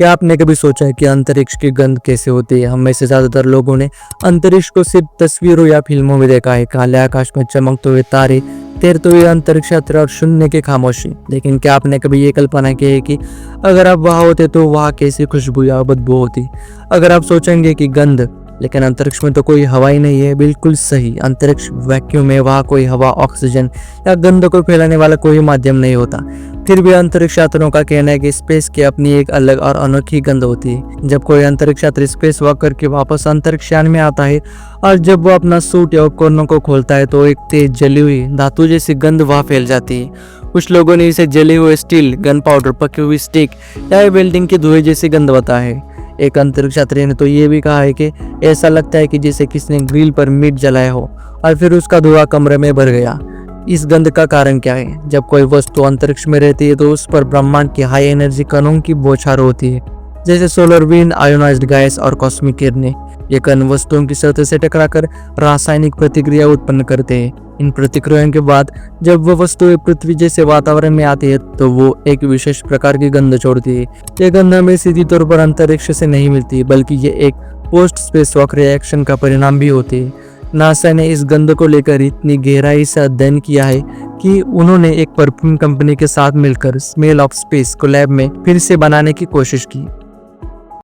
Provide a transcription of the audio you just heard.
क्या आपने कभी सोचा है कि अंतरिक्ष की गंध कैसे होती है? हम में से ज्यादातर लोगों ने अंतरिक्ष को सिर्फ तस्वीरों या फिल्मों में देखा है, काले आकाश में चमकते हुए तारे, तैरते हुए अंतरिक्ष यात्रा और शून्य की खामोशी। लेकिन क्या आपने कभी ये कल्पना की है कि अगर आप वहां होते तो वहां कैसी खुशबू या बदबू होती? अगर आप सोचेंगे कि गंध, लेकिन अंतरिक्ष में तो कोई हवा ही नहीं है, बिल्कुल सही। अंतरिक्ष वैक्यूम है, वहाँ कोई हवा, ऑक्सीजन या गंध को फैलाने वाला कोई माध्यम नहीं होता। फिर भी अंतरिक्ष यात्रियों का कहना है कि स्पेस की अपनी एक अलग और अनोखी गंध होती है। जब कोई अंतरिक्ष यात्री स्पेस वॉक करके वापस अंतरिक्ष यान में आता है और जब वो अपना सूट या उपकरणों को खोलता है तो एक तेज जली हुई धातु जैसी गंध वहाँ फैल जाती है। कुछ लोगों ने इसे जले हुए स्टील, गन पाउडर, पकी हुई स्टिक या वेल्डिंग की धुएं जैसी गंध बताया है। एक अंतरिक्ष यात्री ने तो ये भी कहा है कि ऐसा लगता है कि जैसे किसी ने ग्रिल पर मीट जलाया हो और फिर उसका धुआं कमरे में भर गया। इस गंध का कारण क्या है? जब कोई वस्तु अंतरिक्ष में रहती है तो उस पर ब्रह्मांड की हाई एनर्जी कणों की बौछार होती है, जैसे सोलर विंड, आयोनाइज्ड गैस और कॉस्मिक किरणें। ये कण वस्तुओं की सतह से टकराकर रासायनिक प्रतिक्रिया उत्पन्न करते हैं। इन प्रतिक्रियाओं के बाद जब वह वस्तुएं पृथ्वी जैसे वातावरण में आती है तो वो एक विशेष प्रकार की गंध छोड़ती है। ये गंध हमें सीधी तौर पर अंतरिक्ष से नहीं मिलती, बल्कि ये एक पोस्ट स्पेस वॉक रिएक्शन का परिणाम भी होती है। नासा ने इस गंध को लेकर इतनी गहराई से अध्ययन किया है कि उन्होंने एक परफ्यूम कंपनी के साथ मिलकर स्मेल ऑफ स्पेस को लैब में फिर से बनाने की कोशिश की।